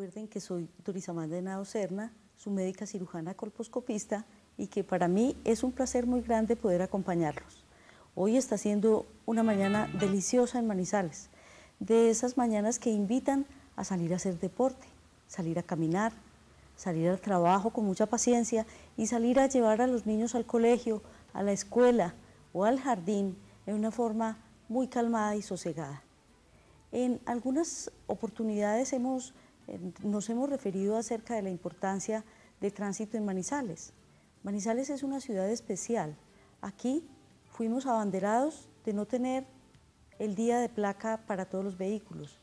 Recuerden que soy Doris Amanda Henao Serna, su médica cirujana colposcopista, y que para mí es un placer muy grande poder acompañarlos. Hoy está siendo una mañana deliciosa en Manizales, de esas mañanas que invitan a salir a hacer deporte, salir a caminar, salir al trabajo con mucha paciencia y salir a llevar a los niños al colegio, a la escuela o al jardín en una forma muy calmada y sosegada. En algunas oportunidades nos hemos referido acerca de la importancia de tránsito en Manizales. Manizales es una ciudad especial. Aquí fuimos abanderados de no tener el día de placa para todos los vehículos.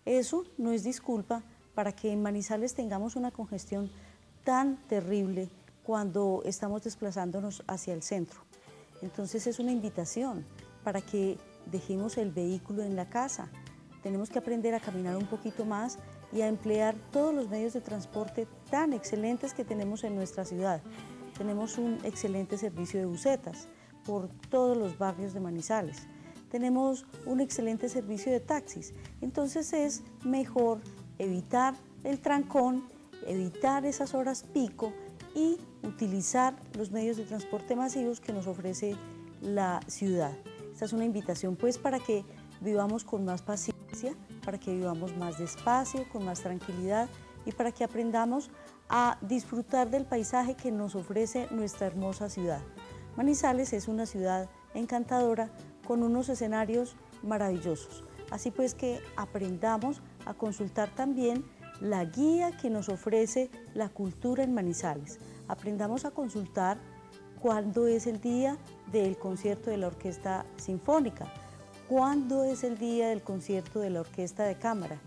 Eso no es disculpa para que en Manizales tengamos una congestión tan terrible cuando estamos desplazándonos hacia el centro. Entonces es una invitación para que dejemos el vehículo en la casa. Tenemos que aprender a caminar un poquito más y a emplear todos los medios de transporte tan excelentes que tenemos en nuestra ciudad. Tenemos un excelente servicio de busetas por todos los barrios de Manizales. Tenemos un excelente servicio de taxis. Entonces es mejor evitar el trancón, evitar esas horas pico y utilizar los medios de transporte masivos que nos ofrece la ciudad. Esta es una invitación pues para que vivamos con más paciencia, para que vivamos más despacio, con más tranquilidad y para que aprendamos a disfrutar del paisaje que nos ofrece nuestra hermosa ciudad. Manizales es una ciudad encantadora con unos escenarios maravillosos. Así pues que aprendamos a consultar también la guía que nos ofrece la cultura en Manizales. Aprendamos a consultar cuándo es el día del concierto de la Orquesta Sinfónica, cuándo es el día del concierto de la Orquesta de Cámara,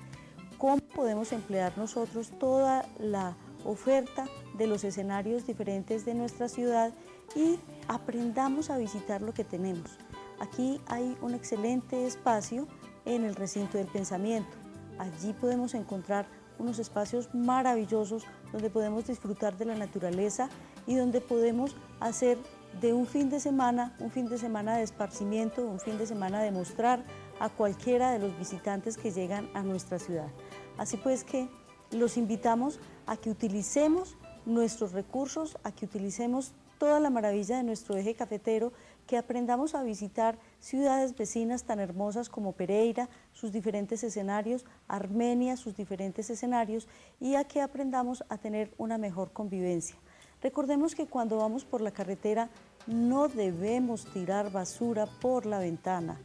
cómo podemos emplear nosotros toda la oferta de los escenarios diferentes de nuestra ciudad y aprendamos a visitar lo que tenemos. Aquí hay un excelente espacio en el recinto del pensamiento. Allí podemos encontrar unos espacios maravillosos donde podemos disfrutar de la naturaleza y donde podemos hacer de un fin de semana de esparcimiento, un fin de semana de mostrar a cualquiera de los visitantes que llegan a nuestra ciudad. Así pues que los invitamos a que utilicemos nuestros recursos, a que utilicemos toda la maravilla de nuestro eje cafetero, que aprendamos a visitar ciudades vecinas tan hermosas como Pereira, sus diferentes escenarios, Armenia, sus diferentes escenarios, y a que aprendamos a tener una mejor convivencia. Recordemos que cuando vamos por la carretera no debemos tirar basura por la ventana.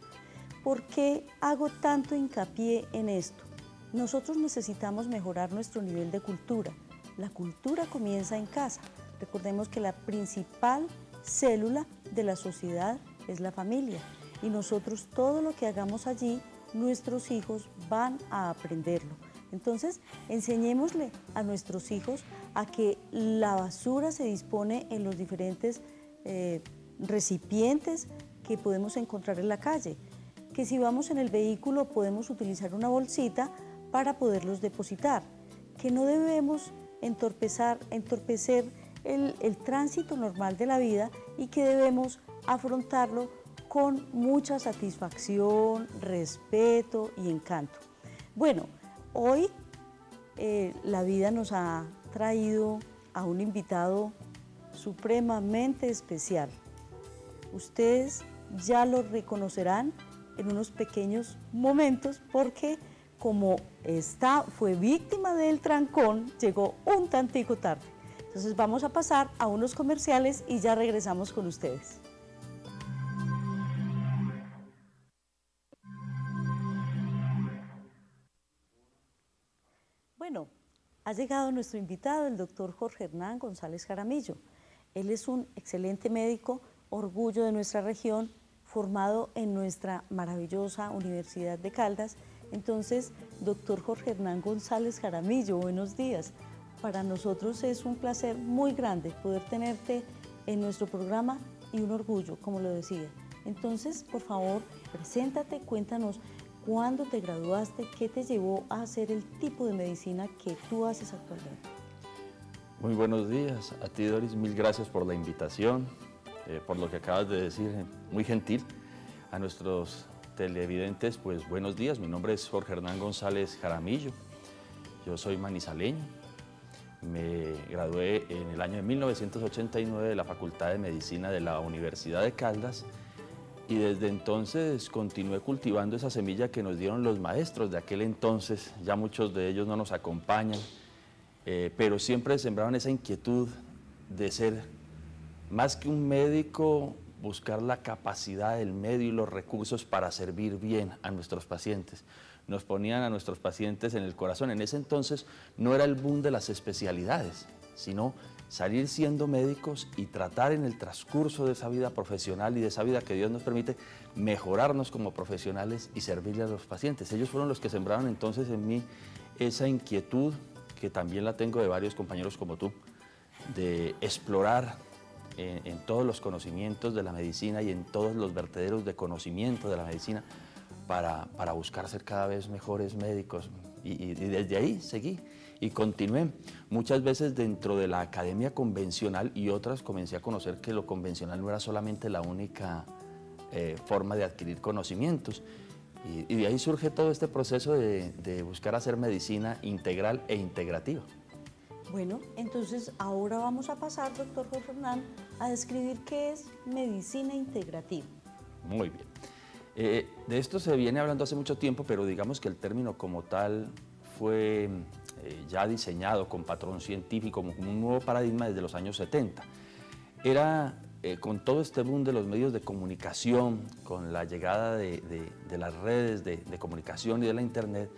¿Por qué hago tanto hincapié en esto? Nosotros necesitamos mejorar nuestro nivel de cultura. La cultura comienza en casa. Recordemos que la principal célula de la sociedad es la familia y nosotros todo lo que hagamos allí, nuestros hijos van a aprenderlo. Entonces, enseñémosle a nuestros hijos a que la basura se dispone en los diferentes recipientes que podemos encontrar en la calle, que si vamos en el vehículo podemos utilizar una bolsita para poderlos depositar, que no debemos entorpecer el tránsito normal de la vida y que debemos afrontarlo con mucha satisfacción, respeto y encanto. Bueno, hoy la vida nos ha traído a un invitado supremamente especial. Ustedes ya lo reconocerán en unos pequeños momentos porque como fue víctima del trancón, llegó un tantico tarde. Entonces vamos a pasar a unos comerciales y ya regresamos con ustedes. Bueno, ha llegado nuestro invitado, el doctor Jorge Hernán González Jaramillo. Él es un excelente médico, orgullo de nuestra región, formado en nuestra maravillosa Universidad de Caldas. Entonces, doctor Jorge Hernán González Jaramillo, buenos días. Para nosotros es un placer muy grande poder tenerte en nuestro programa y un orgullo, como lo decía. Entonces, por favor, preséntate, cuéntanos cuándo te graduaste, qué te llevó a hacer el tipo de medicina que tú haces actualmente. Muy buenos días a ti, Doris, mil gracias por la invitación, por lo que acabas de decir, muy gentil. A nuestros televidentes, pues buenos días, mi nombre es Jorge Hernán González Jaramillo. yo soy manizaleño, me gradué en el año de 1989 de la Facultad de Medicina de la Universidad de Caldas y desde entonces continué cultivando esa semilla que nos dieron los maestros de aquel entonces. Ya muchos de ellos no nos acompañan, pero siempre sembraron esa inquietud de ser más que un médico, buscar la capacidad del medio y los recursos para servir bien a nuestros pacientes. Nos ponían a nuestros pacientes en el corazón. En ese entonces no era el boom de las especialidades, sino salir siendo médicos y tratar en el transcurso de esa vida profesional y de esa vida que Dios nos permite mejorarnos como profesionales y servirle a los pacientes. Ellos fueron los que sembraron entonces en mí esa inquietud, que también la tengo de varios compañeros como tú, de explorar en todos los conocimientos de la medicina y en todos los vertederos de conocimiento de la medicina para buscar ser cada vez mejores médicos. Y desde ahí seguí y continué. Muchas veces dentro de la academia convencional y otras comencé a conocer que lo convencional no era solamente la única forma de adquirir conocimientos. Y de ahí surge todo este proceso de buscar hacer medicina integral e integrativa. Bueno, entonces ahora vamos a pasar, doctor Jorge Hernán, a describir qué es medicina integrativa. Muy bien. De esto se viene hablando hace mucho tiempo, pero digamos que el término como tal fue ya diseñado con patrón científico, como un nuevo paradigma desde los años 70. Era con todo este boom de los medios de comunicación, con la llegada de las redes de comunicación y de la internet,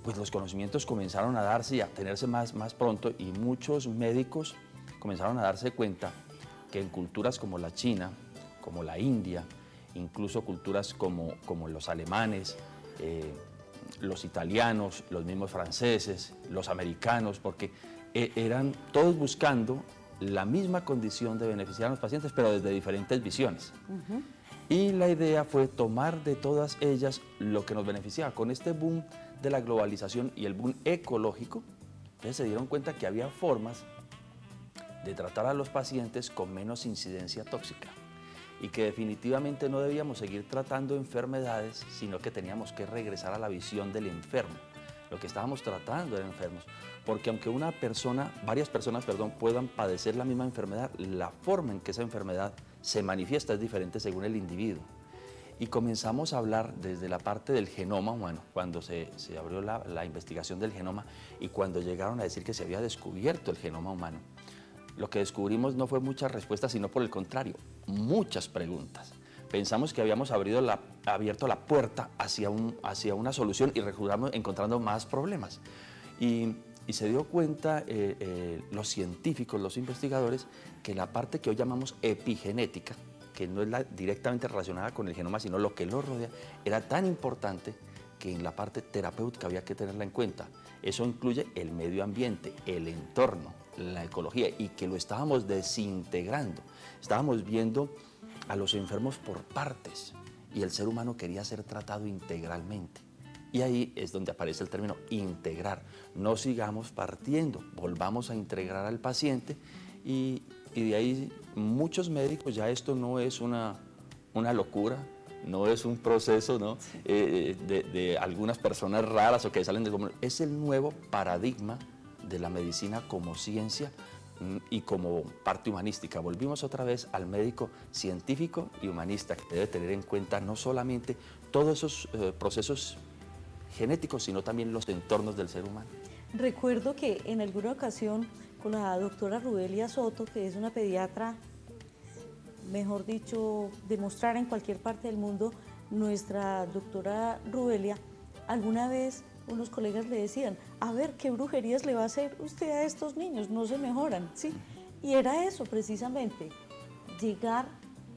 pues los conocimientos comenzaron a darse y a tenerse más pronto, y muchos médicos comenzaron a darse cuenta que en culturas como la China, como la India, incluso culturas como los alemanes, los italianos, los mismos franceses, los americanos, porque eran todos buscando la misma condición de beneficiar a los pacientes, pero desde diferentes visiones. Y la idea fue tomar de todas ellas lo que nos beneficiaba. Con este boom de la globalización y el boom ecológico, entonces se dieron cuenta que había formas de tratar a los pacientes con menos incidencia tóxica y que definitivamente no debíamos seguir tratando enfermedades, sino que teníamos que regresar a la visión del enfermo. Lo que estábamos tratando eran enfermos, porque aunque varias personas, puedan padecer la misma enfermedad, la forma en que esa enfermedad se manifiesta es diferente según el individuo. Y comenzamos a hablar desde la parte del genoma humano, cuando se abrió la investigación del genoma y cuando llegaron a decir que se había descubierto el genoma humano. Lo que descubrimos no fue muchas respuestas, sino por el contrario, muchas preguntas. Pensamos que habíamos abierto la puerta hacia una solución y resultamos encontrando más problemas. Y se dio cuenta los científicos, los investigadores, que la parte que hoy llamamos epigenética, que no es directamente relacionada con el genoma, sino lo que lo rodea, era tan importante que en la parte terapéutica había que tenerla en cuenta. Eso incluye el medio ambiente, el entorno, la ecología, y que lo estábamos desintegrando. Estábamos viendo a los enfermos por partes y el ser humano quería ser tratado integralmente. Y ahí es donde aparece el término integrar. No sigamos partiendo, volvamos a integrar al paciente y de ahí muchos médicos, ya esto no es una locura, no es un proceso, ¿no? de algunas personas raras o que salen del común. Es el nuevo paradigma de la medicina como ciencia y como parte humanística. Volvimos otra vez al médico científico y humanista, que debe tener en cuenta no solamente todos esos procesos genéticos, sino también los entornos del ser humano. Recuerdo que en alguna ocasión con la doctora Rubelia Soto, que es una pediatra, mejor dicho, de mostrar en cualquier parte del mundo, nuestra doctora Rubelia, alguna vez unos colegas le decían, a ver, ¿qué brujerías le va a hacer usted a estos niños? No se mejoran, ¿sí? Y era eso precisamente, llegar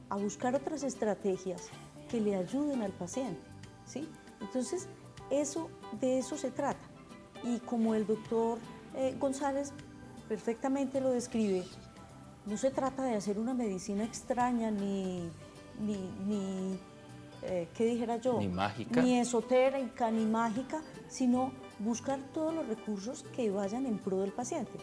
a buscar otras estrategias que le ayuden al paciente, ¿sí? Entonces, de eso se trata. Y como el doctor González perfectamente lo describe, no se trata de hacer una medicina extraña ¿qué dijera yo? Ni mágica. Ni esotérica, ni mágica, sino buscar todos los recursos que vayan en pro del paciente.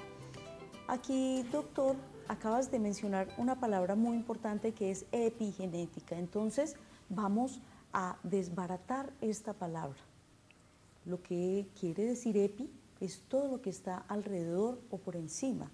Aquí, doctor, acabas de mencionar una palabra muy importante que es epigenética. Entonces, vamos a desbaratar esta palabra. Lo que quiere decir epi es todo lo que está alrededor o por encima.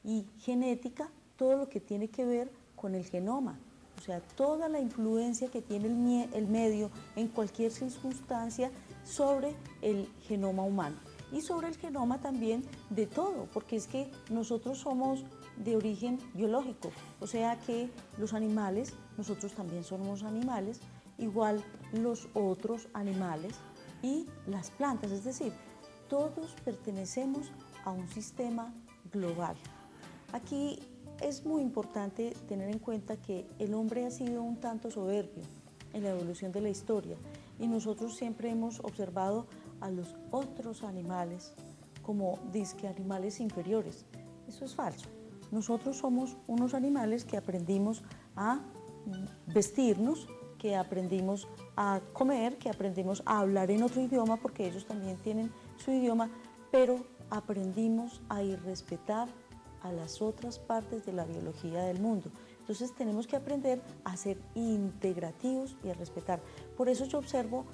Y genética, todo lo que tiene que ver con el genoma, o sea, toda la influencia que tiene el medio en cualquier circunstancia sobre el genoma humano y sobre el genoma también de todo, porque es que nosotros somos de origen biológico, o sea que los animales, nosotros también somos animales, igual los otros animales y las plantas, es decir, todos pertenecemos a un sistema global. Aquí es muy importante tener en cuenta que el hombre ha sido un tanto soberbio en la evolución de la historia y nosotros siempre hemos observado a los otros animales como disque animales inferiores. Eso es falso. Nosotros somos unos animales que aprendimos a vestirnos, que aprendimos a comer, que aprendimos a hablar en otro idioma, porque ellos también tienen su idioma, pero aprendimos a respetar a las otras partes de la biología del mundo. Entonces tenemos que aprender a ser integrativos y a respetar. Por eso yo observo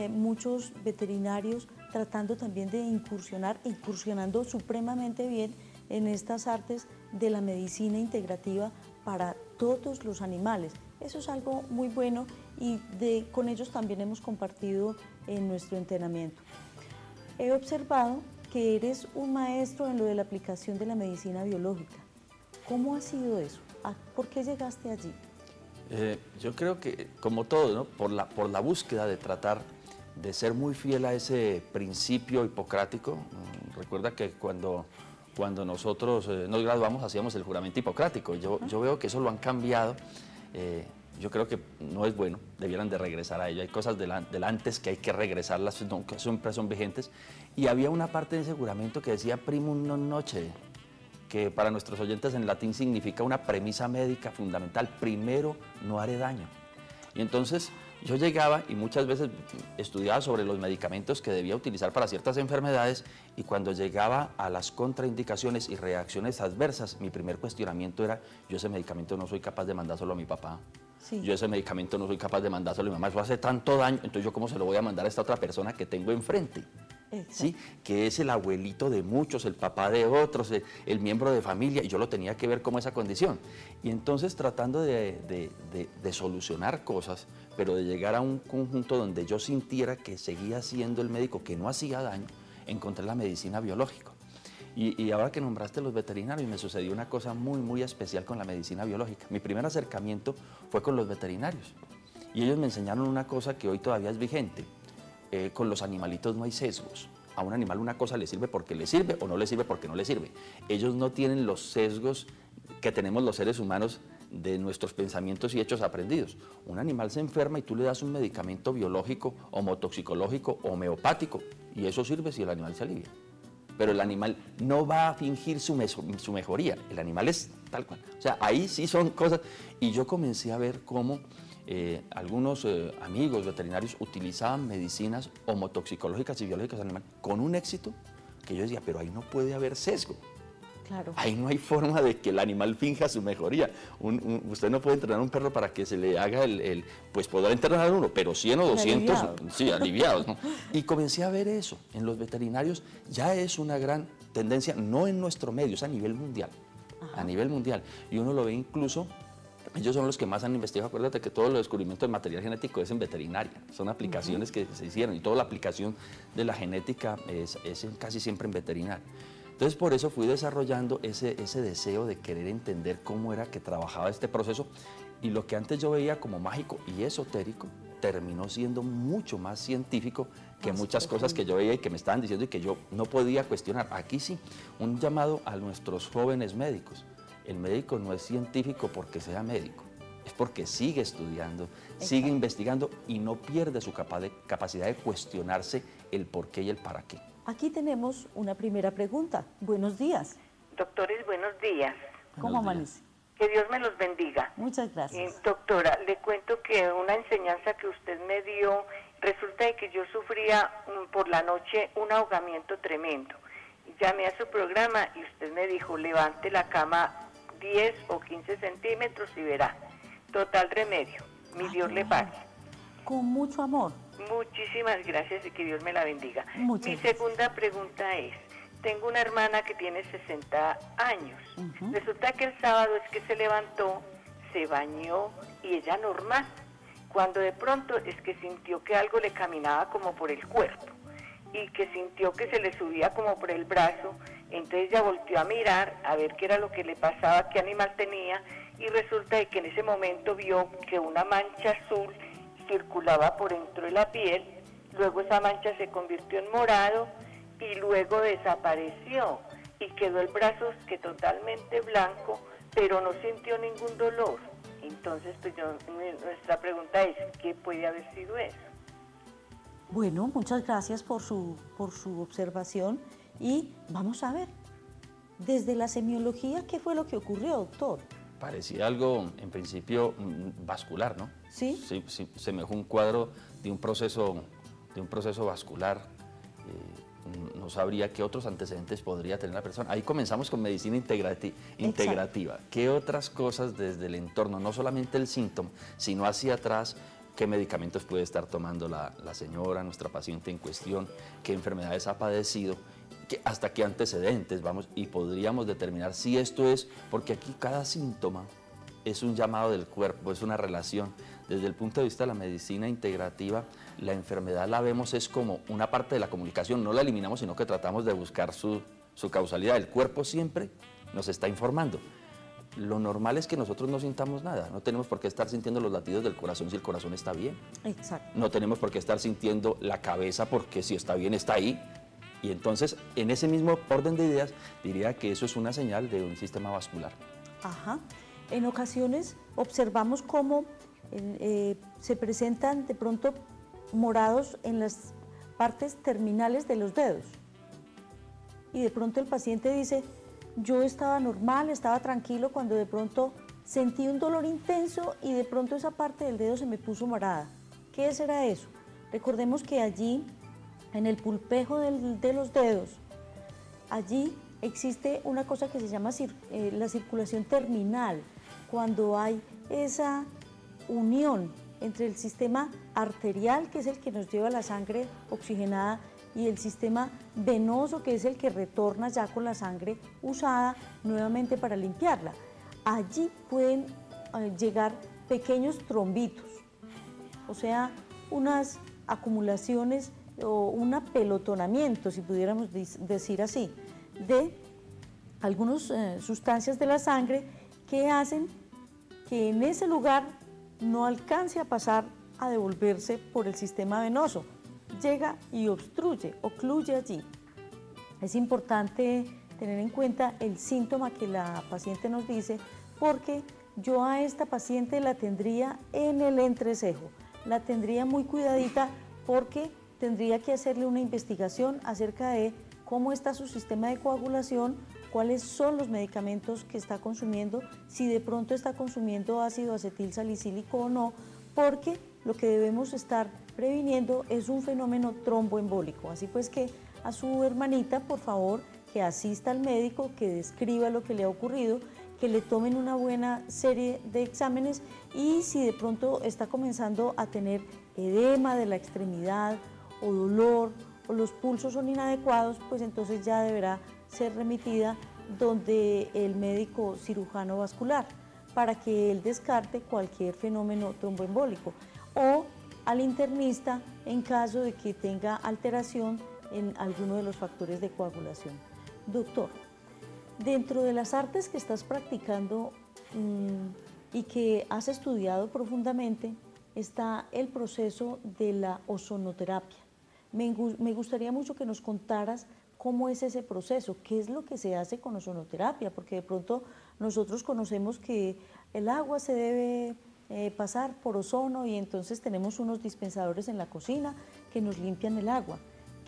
muchos veterinarios tratando también de incursionando supremamente bien en estas artes de la medicina integrativa para todos los animales. Eso es algo muy bueno y con ellos también hemos compartido en nuestro entrenamiento. He observado que eres un maestro en lo de la aplicación de la medicina biológica. ¿Cómo ha sido eso? ¿Por qué llegaste allí? Yo creo que, como todo, ¿no? por la búsqueda de tratar de ser muy fiel a ese principio hipocrático. Recuerda que cuando nosotros nos graduamos hacíamos el juramento hipocrático. Yo veo que eso lo han cambiado. Yo creo que no es bueno, debieran de regresar a ello. Hay cosas del antes que hay que regresarlas, que siempre son vigentes. Y había una parte de ese juramento que decía primum non nocere, que para nuestros oyentes en latín significa una premisa médica fundamental: primero no haré daño. Y entonces yo llegaba y muchas veces estudiaba sobre los medicamentos que debía utilizar para ciertas enfermedades, y cuando llegaba a las contraindicaciones y reacciones adversas, mi primer cuestionamiento era: yo ese medicamento no soy capaz de mandárselo a mi papá. Sí. Yo ese medicamento no soy capaz de mandárselo a mi mamá, eso hace tanto daño, entonces yo cómo se lo voy a mandar a esta otra persona que tengo enfrente. ¿Sí? Que es el abuelito de muchos, el papá de otros, el miembro de familia, y yo lo tenía que ver como esa condición. Y entonces tratando de solucionar cosas, pero de llegar a un conjunto donde yo sintiera que seguía siendo el médico, que no hacía daño, encontré la medicina biológica. Y ahora que nombraste los veterinarios, me sucedió una cosa muy, muy especial con la medicina biológica. Mi primer acercamiento fue con los veterinarios, y ellos me enseñaron una cosa que hoy todavía es vigente. Con los animalitos no hay sesgos. A un animal una cosa le sirve porque le sirve o no le sirve porque no le sirve. Ellos no tienen los sesgos que tenemos los seres humanos de nuestros pensamientos y hechos aprendidos. Un animal se enferma y tú le das un medicamento biológico, homotoxicológico, homeopático, y eso sirve si el animal se alivia. Pero el animal no va a fingir su mejoría, el animal es tal cual. O sea, ahí sí son cosas. Y yo comencé a ver cómo algunos amigos veterinarios utilizaban medicinas homotoxicológicas y biológicas animales con un éxito que yo decía, pero ahí no puede haber sesgo. Claro. Ahí no hay forma de que el animal finja su mejoría. Usted no puede entrenar a un perro para que se le haga pues podrá entrenar a uno, pero 100 o 200, sí, aliviados, ¿no? Y comencé a ver eso. En los veterinarios ya es una gran tendencia, no en nuestro medio, es a nivel mundial. Ajá. A nivel mundial. Y uno lo ve incluso. Ellos son los que más han investigado. Acuérdate que todo el descubrimiento del material genético es en veterinaria. Son aplicaciones que se hicieron, y toda la aplicación de la genética es casi siempre en veterinaria. Entonces, por eso fui desarrollando ese deseo de querer entender cómo era que trabajaba este proceso, y lo que antes yo veía como mágico y esotérico terminó siendo mucho más científico que muchas cosas que yo veía y que me estaban diciendo y que yo no podía cuestionar. Aquí sí, un llamado a nuestros jóvenes médicos. El médico no es científico porque sea médico, es porque sigue estudiando, sigue investigando y no pierde su capacidad de cuestionarse el por qué y el para qué. Aquí tenemos una primera pregunta. Buenos días. Doctores, buenos días. ¿Cómo amanece? Que Dios me los bendiga. Muchas gracias. Doctora, le cuento que una enseñanza que usted me dio, resulta de que yo sufría por la noche un ahogamiento tremendo. Llamé a su programa y usted me dijo, levante la cama 10 o 15 centímetros y verá. Total remedio. Mi Dios le pague. Con mucho amor. Muchísimas gracias y que Dios me la bendiga. Muchas Mi gracias. segunda pregunta es, tengo una hermana que tiene 60 años. Resulta que el sábado es que se levantó, se bañó y ella normal. Cuando de pronto es que sintió que algo le caminaba como por el cuerpo y que sintió que se le subía como por el brazo, entonces ella volteó a mirar a ver qué era lo que le pasaba, qué animal tenía, y resulta de que en ese momento vio que una mancha azul circulaba por dentro de la piel, luego esa mancha se convirtió en morado y luego desapareció y quedó el brazo que totalmente blanco, pero no sintió ningún dolor. Entonces, pues nuestra pregunta es, ¿qué puede haber sido eso? Bueno, muchas gracias por su observación y vamos a ver, desde la semiología, ¿qué fue lo que ocurrió, doctor? Parecía algo, en principio, vascular, ¿no? ¿Sí? Sí, semejó un cuadro de un proceso vascular. No sabría qué otros antecedentes podría tener la persona. Ahí comenzamos con medicina integrativa. ¿Qué otras cosas desde el entorno, no solamente el síntoma, sino hacia atrás, qué medicamentos puede estar tomando la señora, nuestra paciente en cuestión, qué enfermedades ha padecido, hasta qué antecedentes, vamos, y podríamos determinar si esto es, porque aquí cada síntoma es un llamado del cuerpo, es una relación. Desde el punto de vista de la medicina integrativa, la enfermedad la vemos es como una parte de la comunicación, no la eliminamos, sino que tratamos de buscar su causalidad. El cuerpo siempre nos está informando. Lo normal es que nosotros no sintamos nada, no tenemos por qué estar sintiendo los latidos del corazón si el corazón está bien. Exacto. No tenemos por qué estar sintiendo la cabeza porque si está bien está ahí. Y entonces, en ese mismo orden de ideas, diría que eso es una señal de un sistema vascular. Ajá. En ocasiones observamos cómo se presentan de pronto morados en las partes terminales de los dedos. Y de pronto el paciente dice, yo estaba normal, estaba tranquilo, cuando de pronto sentí un dolor intenso y de pronto esa parte del dedo se me puso morada. ¿Qué será eso? Recordemos que allí, en el pulpejo de los dedos, allí existe una cosa que se llama la circulación terminal, cuando hay esa unión entre el sistema arterial, que es el que nos lleva la sangre oxigenada, y el sistema venoso, que es el que retorna ya con la sangre usada nuevamente para limpiarla. Allí pueden llegar pequeños trombitos, o sea, unas acumulaciones o un apelotonamiento, si pudiéramos decir así, de algunas sustancias de la sangre que hacen que en ese lugar no alcance a pasar a devolverse por el sistema venoso. Llega y ocluye allí. Es importante tener en cuenta el síntoma que la paciente nos dice, porque yo a esta paciente la tendría en el entrecejo, la tendría muy cuidadita porque tendría que hacerle una investigación acerca de cómo está su sistema de coagulación, cuáles son los medicamentos que está consumiendo, si de pronto está consumiendo ácido acetil salicílico o no, porque lo que debemos estar previniendo es un fenómeno tromboembólico. Así pues que a su hermanita, por favor, que asista al médico, que describa lo que le ha ocurrido, que le tomen una buena serie de exámenes y si de pronto está comenzando a tener edema de la extremidad o dolor o los pulsos son inadecuados, pues entonces ya deberá ser remitida donde el médico cirujano vascular para que él descarte cualquier fenómeno tromboembólico o al internista en caso de que tenga alteración en alguno de los factores de coagulación. Doctor, dentro de las artes que estás practicando y que has estudiado profundamente está el proceso de la ozonoterapia. Me gustaría mucho que nos contaras cómo es ese proceso, qué es lo que se hace con ozonoterapia, porque de pronto nosotros conocemos que el agua se debe pasar por ozono y entonces tenemos unos dispensadores en la cocina que nos limpian el agua.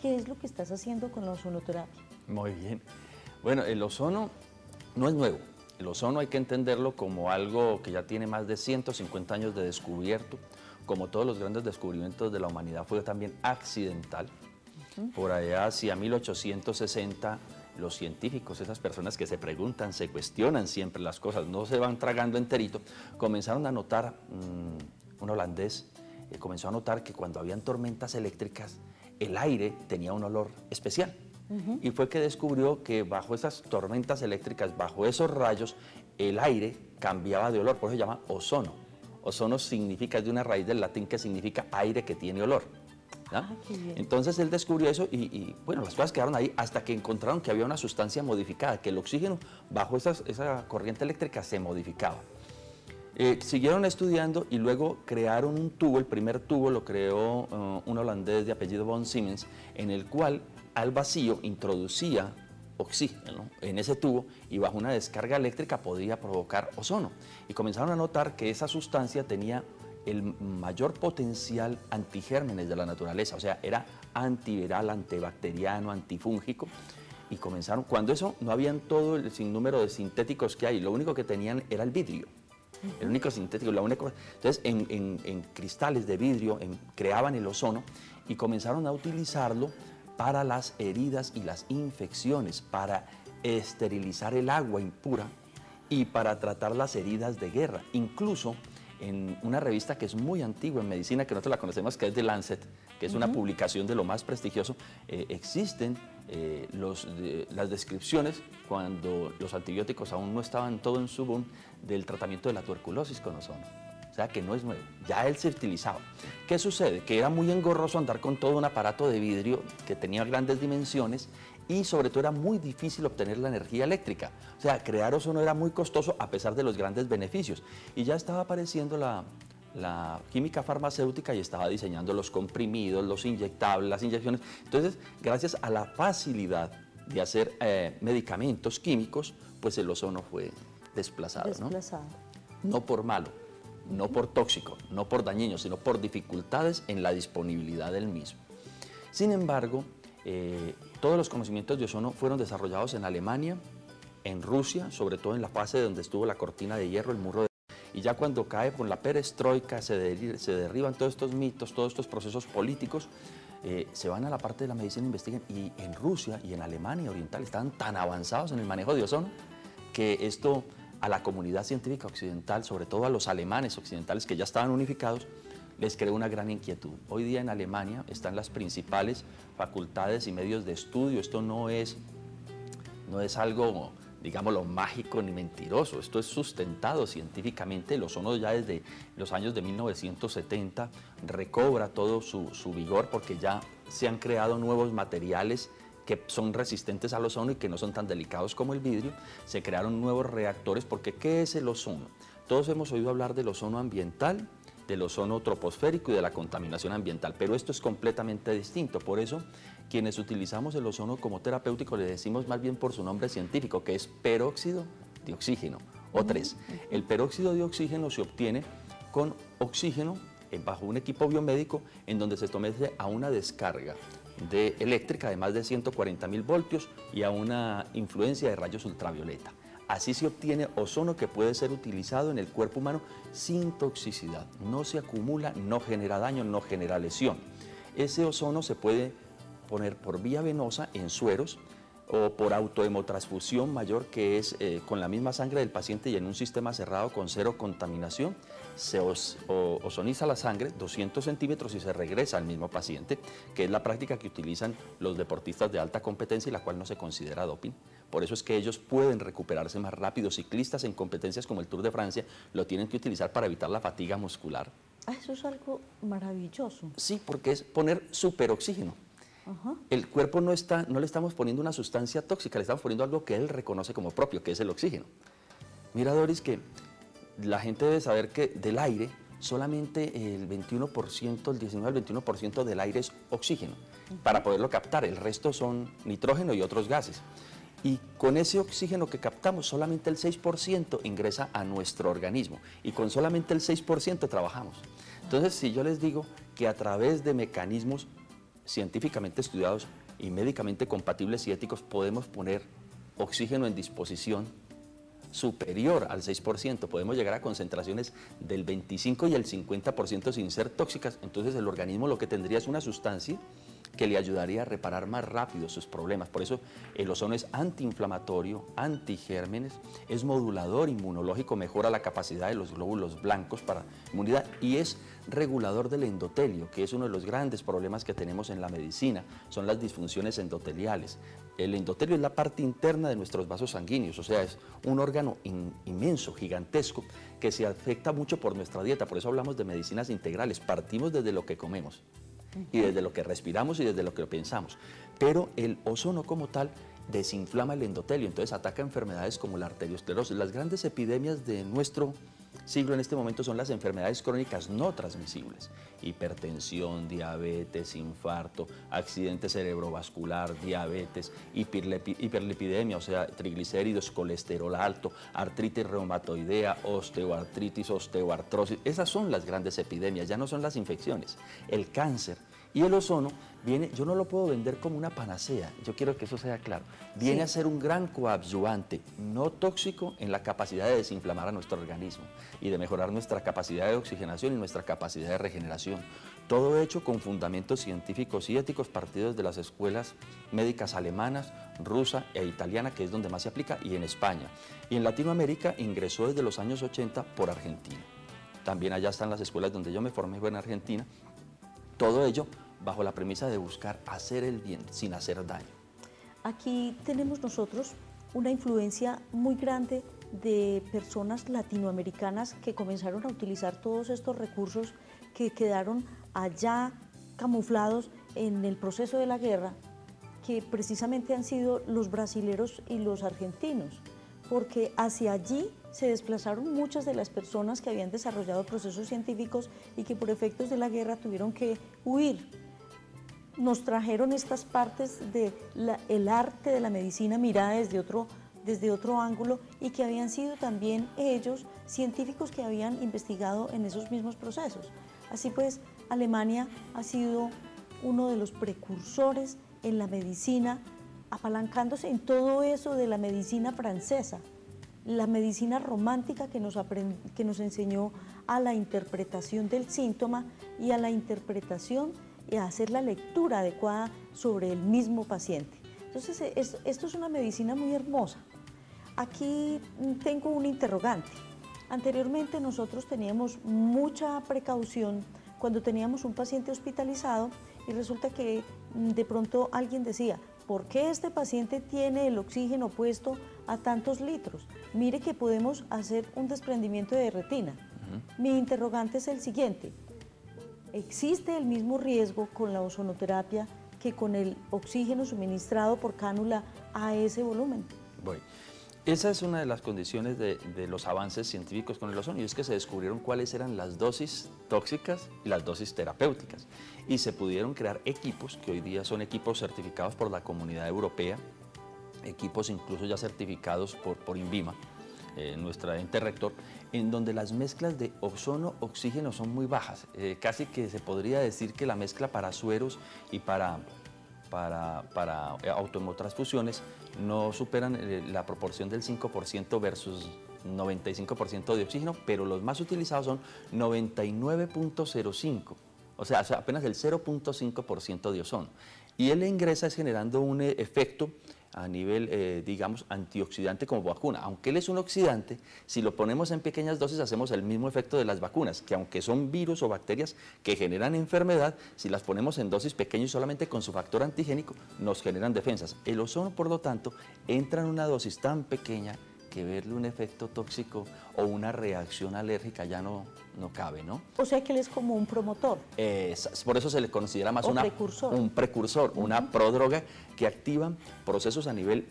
¿Qué es lo que estás haciendo con la ozonoterapia? Muy bien. Bueno, el ozono no es nuevo. El ozono hay que entenderlo como algo que ya tiene más de 150 años de descubierto. Como todos los grandes descubrimientos de la humanidad, fue también accidental. Por allá hacia 1860, los científicos, esas personas que se preguntan, se cuestionan siempre las cosas, no se van tragando enterito, comenzaron a notar un holandés, comenzó a notar que cuando habían tormentas eléctricas, el aire tenía un olor especial. Y fue que descubrió que bajo esas tormentas eléctricas, bajo esos rayos, el aire cambiaba de olor, por eso se llama ozono. Ozono significa, es de una raíz del latín que significa aire que tiene olor. Entonces él descubrió eso y bueno, las cosas quedaron ahí hasta que encontraron que había una sustancia modificada, que el oxígeno bajo esa corriente eléctrica se modificaba. Siguieron estudiando y luego crearon un tubo, el primer tubo lo creó un holandés de apellido von Siemens, en el cual al vacío introducía oxígeno en ese tubo y bajo una descarga eléctrica podía provocar ozono. Y comenzaron a notar que esa sustancia tenía el mayor potencial antigérmenes de la naturaleza, o sea, era antiviral, antibacteriano, antifúngico. Y comenzaron, cuando eso no habían todo el sinnúmero de sintéticos que hay, lo único que tenían era el vidrio. El único sintético, la única. Entonces, en cristales de vidrio creaban el ozono y comenzaron a utilizarlo para las heridas y las infecciones, para esterilizar el agua impura y para tratar las heridas de guerra. Incluso en una revista que es muy antigua en medicina, que nosotros la conocemos, que es The Lancet, que es una publicación de lo más prestigioso, existen las descripciones cuando los antibióticos aún no estaban todo en su boom del tratamiento de la tuberculosis con ozono. O sea que no es nuevo, ya él se utilizaba. ¿Qué sucede? Que era muy engorroso andar con todo un aparato de vidrio que tenía grandes dimensiones y sobre todo era muy difícil obtener la energía eléctrica. O sea, crear ozono era muy costoso a pesar de los grandes beneficios. Y ya estaba apareciendo la química farmacéutica y estaba diseñando los comprimidos, los inyectables, las inyecciones. Entonces, gracias a la facilidad de hacer medicamentos químicos, pues el ozono fue desplazado. No por malo, no por tóxico, no por dañino, sino por dificultades en la disponibilidad del mismo. Sin embargo, todos los conocimientos de ozono fueron desarrollados en Alemania, en Rusia, sobre todo en la fase donde estuvo la cortina de hierro, el muro de... Y ya cuando cae con la perestroika, se derriban todos estos mitos, todos estos procesos políticos, se van a la parte de la medicina, investigan, y en Rusia y en Alemania Oriental estaban tan avanzados en el manejo de ozono que esto a la comunidad científica occidental, sobre todo a los alemanes occidentales que ya estaban unificados, les creó una gran inquietud. Hoy día en Alemania están las principales facultades y medios de estudio. Esto no es algo, digámoslo, mágico ni mentiroso. Esto es sustentado científicamente. El ozono ya desde los años de 1970 recobra todo su vigor porque ya se han creado nuevos materiales que son resistentes al ozono y que no son tan delicados como el vidrio. Se crearon nuevos reactores porque ¿qué es el ozono? Todos hemos oído hablar del ozono ambiental, del ozono troposférico y de la contaminación ambiental, pero esto es completamente distinto. Por eso, quienes utilizamos el ozono como terapéutico le decimos más bien por su nombre científico, que es peróxido de oxígeno, O3. El peróxido de oxígeno se obtiene con oxígeno bajo un equipo biomédico en donde se somete a una descarga eléctrica de más de 140.000 voltios y a una influencia de rayos ultravioleta. Así se obtiene ozono que puede ser utilizado en el cuerpo humano sin toxicidad. No se acumula, no genera daño, no genera lesión. Ese ozono se puede poner por vía venosa en sueros o por autohemotransfusión mayor, que es con la misma sangre del paciente y en un sistema cerrado con cero contaminación. Se ozoniza la sangre 200 centímetros y se regresa al mismo paciente, que es la práctica que utilizan los deportistas de alta competencia y la cual no se considera doping. Por eso es que ellos pueden recuperarse más rápido. Ciclistas en competencias como el Tour de Francia lo tienen que utilizar para evitar la fatiga muscular. Eso es algo maravilloso. Sí, porque es poner superoxígeno. El cuerpo no le estamos poniendo una sustancia tóxica, le estamos poniendo algo que él reconoce como propio, que es el oxígeno. Mira, Doris, que la gente debe saber que del aire solamente el 21%, el 19 al 21% del aire es oxígeno, para poderlo captar. El resto son nitrógeno y otros gases. Y con ese oxígeno que captamos, solamente el 6% ingresa a nuestro organismo. Y con solamente el 6% trabajamos. Entonces, si yo les digo que a través de mecanismos científicamente estudiados y médicamente compatibles y éticos podemos poner oxígeno en disposición superior al 6%, podemos llegar a concentraciones del 25 y el 50% sin ser tóxicas, entonces el organismo lo que tendría es una sustancia que le ayudaría a reparar más rápido sus problemas. Por eso el ozono es antiinflamatorio, antigérmenes, es modulador inmunológico, mejora la capacidad de los glóbulos blancos para inmunidad y es regulador del endotelio, que es uno de los grandes problemas que tenemos en la medicina, son las disfunciones endoteliales. El endotelio es la parte interna de nuestros vasos sanguíneos, o sea, es un órgano inmenso, gigantesco, que se afecta mucho por nuestra dieta. Por eso hablamos de medicinas integrales, partimos desde lo que comemos y desde lo que respiramos y desde lo que pensamos. Pero el ozono como tal desinflama el endotelio, entonces ataca enfermedades como la arteriosclerosis. Las grandes epidemias de nuestro siglo en este momento son las enfermedades crónicas no transmisibles: hipertensión, diabetes, infarto, accidente cerebrovascular, diabetes, hiperlipidemia, o sea, triglicéridos, colesterol alto, artritis reumatoidea, osteoartritis, osteoartrosis. Esas son las grandes epidemias, ya no son las infecciones. El cáncer y el ozono viene, yo no lo puedo vender como una panacea, yo quiero que eso sea claro, viene a ser un gran coadyuvante no tóxico en la capacidad de desinflamar a nuestro organismo y de mejorar nuestra capacidad de oxigenación y nuestra capacidad de regeneración. Todo hecho con fundamentos científicos y éticos partidos de las escuelas médicas alemanas, rusa e italiana, que es donde más se aplica, y en España. Y en Latinoamérica ingresó desde los años 80 por Argentina. También allá están las escuelas donde yo me formé, fue en Argentina. Todo ello bajo la premisa de buscar hacer el bien sin hacer daño. Aquí tenemos nosotros una influencia muy grande de personas latinoamericanas que comenzaron a utilizar todos estos recursos que quedaron allá camuflados en el proceso de la guerra, que precisamente han sido los brasileros y los argentinos, porque hacia allí se desplazaron muchas de las personas que habían desarrollado procesos científicos y que por efectos de la guerra tuvieron que huir. Nos trajeron estas partes del arte de la medicina mirada desde otro ángulo y que habían sido también ellos científicos que habían investigado en esos mismos procesos. Así pues, Alemania ha sido uno de los precursores en la medicina, apalancándose en todo eso de la medicina francesa, la medicina romántica que nos enseñó a la interpretación del síntoma y a la interpretación y a hacer la lectura adecuada sobre el mismo paciente. Entonces, esto es una medicina muy hermosa. Aquí tengo un interrogante. Anteriormente nosotros teníamos mucha precaución cuando teníamos un paciente hospitalizado y resulta que de pronto alguien decía: ¿por qué este paciente tiene el oxígeno puesto a tantos litros? Mire que podemos hacer un desprendimiento de retina. Mi interrogante es el siguiente: ¿existe el mismo riesgo con la ozonoterapia que con el oxígeno suministrado por cánula a ese volumen? Bueno, esa es una de las condiciones de los avances científicos con el ozono, y es que se descubrieron cuáles eran las dosis tóxicas y las dosis terapéuticas. Y se pudieron crear equipos, que hoy día son equipos certificados por la Comunidad Europea, equipos incluso ya certificados por INVIMA, nuestra ente rector, en donde las mezclas de ozono-oxígeno son muy bajas. Casi que se podría decir que la mezcla para sueros y para autohemotransfusiones no superan la proporción del 5% versus 95% de oxígeno, pero los más utilizados son 99.05%, o sea, apenas el 0.5% de ozono. Y él ingresa generando un efecto a nivel, digamos, antioxidante como vacuna. Aunque él es un oxidante, si lo ponemos en pequeñas dosis hacemos el mismo efecto de las vacunas, que aunque son virus o bacterias que generan enfermedad, si las ponemos en dosis pequeñas y solamente con su factor antigénico, nos generan defensas. El ozono, por lo tanto, entra en una dosis tan pequeña que verle un efecto tóxico o una reacción alérgica ya no cabe, ¿no? O sea que él es como un promotor. Por eso se le considera más un precursor, una prodroga que activan procesos a nivel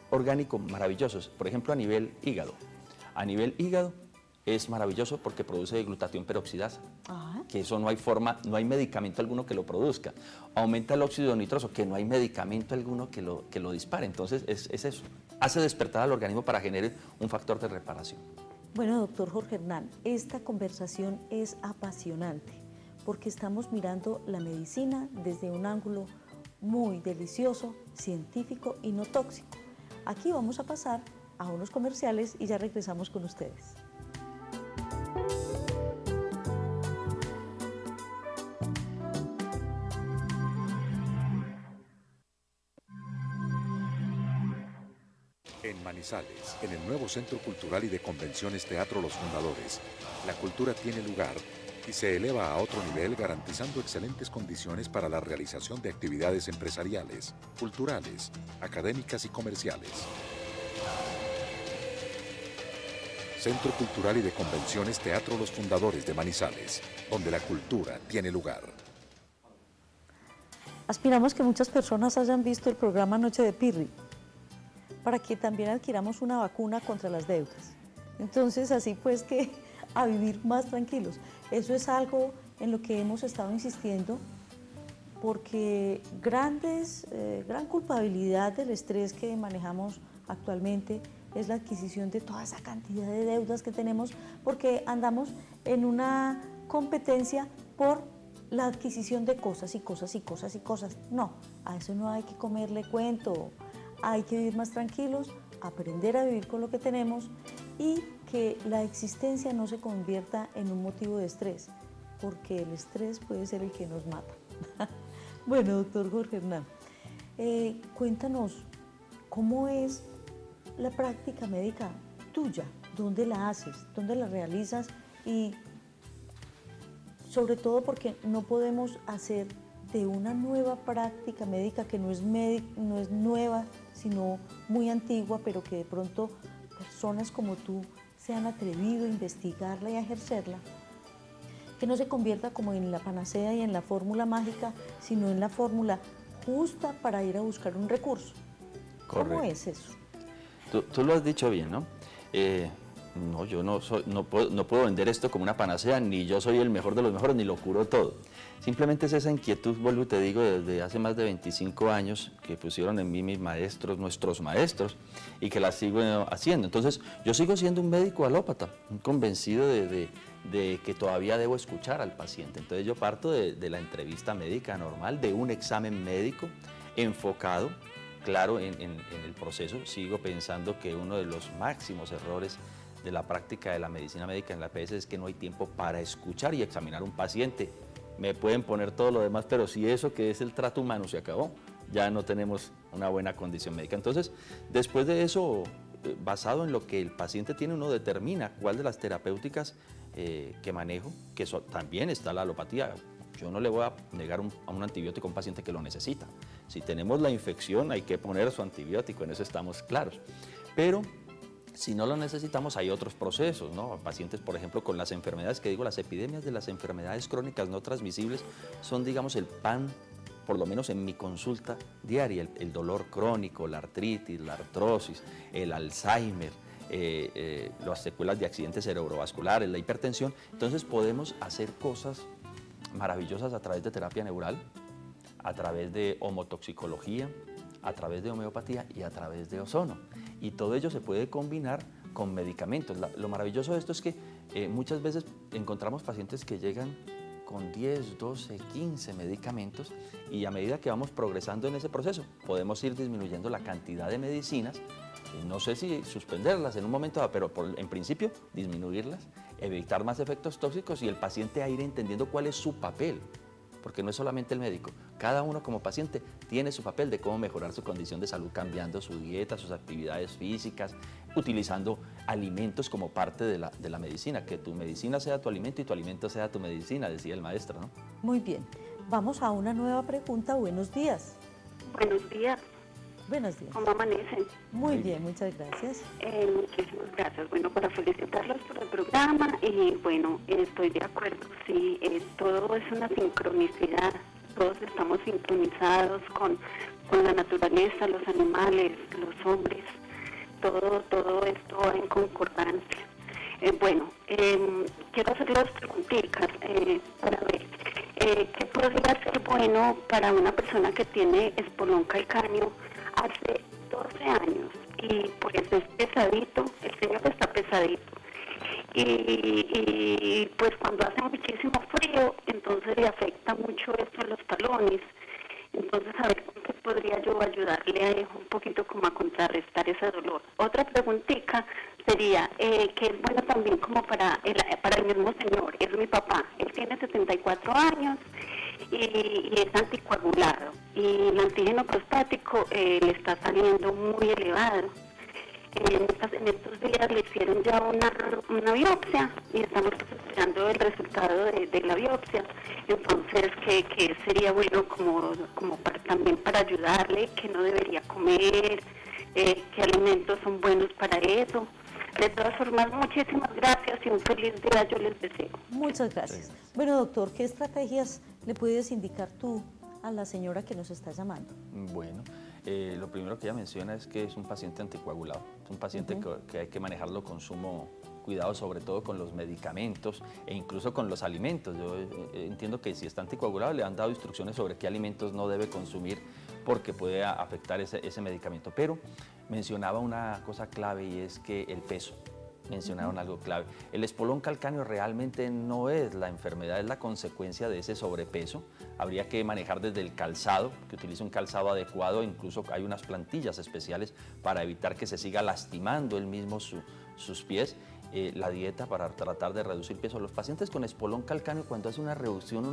orgánico maravillosos. Por ejemplo, a nivel hígado. A nivel hígado es maravilloso porque produce glutatión peroxidasa, que eso no hay medicamento alguno que lo produzca. Aumenta el óxido nitroso, que no hay medicamento alguno que lo dispare. Entonces es eso, hace despertar al organismo para generar un factor de reparación. Bueno, doctor Jorge Hernán, esta conversación es apasionante porque estamos mirando la medicina desde un ángulo muy delicioso, científico y no tóxico. Aquí vamos a pasar a unos comerciales y ya regresamos con ustedes. En Manizales, en el nuevo Centro Cultural y de Convenciones Teatro Los Fundadores, la cultura tiene lugar y se eleva a otro nivel garantizando excelentes condiciones para la realización de actividades empresariales, culturales, académicas y comerciales. Centro Cultural y de Convenciones Teatro Los Fundadores de Manizales, donde la cultura tiene lugar. Aspiramos que muchas personas hayan visto el programa Noche de Pirri, para que también adquiramos una vacuna contra las deudas. Entonces, así pues que a vivir más tranquilos. Eso es algo en lo que hemos estado insistiendo, porque gran culpabilidad del estrés que manejamos actualmente es la adquisición de toda esa cantidad de deudas que tenemos, porque andamos en una competencia por la adquisición de cosas y cosas y cosas y cosas. No, a eso no hay que comerle cuento. Hay que vivir más tranquilos, aprender a vivir con lo que tenemos y que la existencia no se convierta en un motivo de estrés, porque el estrés puede ser el que nos mata. Bueno, doctor Jorge Hernán, cuéntanos, ¿cómo es la práctica médica tuya? ¿Dónde la haces? ¿Dónde la realizas? Y sobre todo porque no podemos hacer de una nueva práctica médica que no es nueva, sino muy antigua, pero que de pronto personas como tú se han atrevido a investigarla y a ejercerla, que no se convierta como en la panacea y en la fórmula mágica, sino en la fórmula justa para ir a buscar un recurso. Correcto. ¿Cómo es eso? Tú lo has dicho bien, ¿no? No, yo no puedo vender esto como una panacea, ni yo soy el mejor de los mejores, ni lo curo todo. Simplemente es esa inquietud, vuelvo y te digo, desde hace más de 25 años que pusieron en mí mis maestros, nuestros maestros, y que la sigo haciendo. Entonces, yo sigo siendo un médico alópata, un convencido de que todavía debo escuchar al paciente. Entonces, yo parto de la entrevista médica normal, de un examen médico enfocado. Claro, en el proceso sigo pensando que uno de los máximos errores de la práctica de la medicina médica en la EPS es que no hay tiempo para escuchar y examinar a un paciente. Me pueden poner todo lo demás, pero si eso que es el trato humano se acabó, ya no tenemos una buena condición médica. Entonces, después de eso, basado en lo que el paciente tiene, uno determina cuál de las terapéuticas que manejo, que también está la alopatía. Yo no le voy a negar a un antibiótico a un paciente que lo necesita. Si tenemos la infección, hay que poner su antibiótico, en eso estamos claros. Pero si no lo necesitamos, hay otros procesos, ¿no? Pacientes, por ejemplo, con las enfermedades, que digo, las epidemias de las enfermedades crónicas no transmisibles son, digamos, el pan, por lo menos en mi consulta diaria, el dolor crónico, la artritis, la artrosis, el Alzheimer, las secuelas de accidentes cerebrovasculares, la hipertensión. Entonces podemos hacer cosas maravillosas a través de terapia neural, a través de homotoxicología, a través de homeopatía y a través de ozono. Y todo ello se puede combinar con medicamentos. Lo maravilloso de esto es que muchas veces encontramos pacientes que llegan con 10, 12, 15 medicamentos y a medida que vamos progresando en ese proceso podemos ir disminuyendo la cantidad de medicinas. No sé si suspenderlas en un momento dado, pero en principio disminuirlas, evitar más efectos tóxicos y el paciente a ir entendiendo cuál es su papel, porque no es solamente el médico, cada uno como paciente tiene su papel de cómo mejorar su condición de salud, cambiando su dieta, sus actividades físicas, utilizando alimentos como parte de la medicina, que tu medicina sea tu alimento y tu alimento sea tu medicina, decía el maestro, ¿no? Muy bien, vamos a una nueva pregunta. Buenos días. Buenos días. Buenos días. ¿Cómo amanecen? Muy bien, muchas gracias. Muchísimas gracias. Bueno, para felicitarlos por el programa y bueno, estoy de acuerdo. Sí, todo es una sincronicidad. Todos estamos sincronizados con la naturaleza, los animales, los hombres. Todo esto va en concordancia. Quiero hacer dos preguntitas para ver qué podría ser bueno para una persona que tiene espolón calcáneo hace 12 años y pues es pesadito, el señor está pesadito y pues cuando hace muchísimo frío entonces le afecta mucho esto a los talones. Entonces, a ver cómo podría yo ayudarle un poquito como a contrarrestar ese dolor. Otra preguntita sería, que es bueno también como para el mismo señor, es mi papá, él tiene 74 años y es anticoagulado y el antígeno prostático le está saliendo muy elevado En estos días le hicieron ya una biopsia y estamos esperando el resultado de la biopsia. Entonces, que sería bueno como también para ayudarle, que no debería comer, qué alimentos son buenos para eso. De todas formas, muchísimas gracias y un feliz día yo les deseo. Muchas gracias. Bueno, doctor, ¿qué estrategias le puedes indicar tú a la señora que nos está llamando? Bueno, lo primero que ella menciona es que es un paciente anticoagulado, es un paciente que hay que manejarlo con sumo cuidado, sobre todo con los medicamentos e incluso con los alimentos. Yo entiendo que si está anticoagulado le han dado instrucciones sobre qué alimentos no debe consumir porque puede afectar ese medicamento, pero mencionaba una cosa clave y es que el peso. Mencionaron algo clave. El espolón calcáneo realmente no es la enfermedad, es la consecuencia de ese sobrepeso. Habría que manejar desde el calzado, que utilice un calzado adecuado, incluso hay unas plantillas especiales para evitar que se siga lastimando él mismo sus pies. La dieta para tratar de reducir peso. Los pacientes con espolón calcáneo, cuando hace una reducción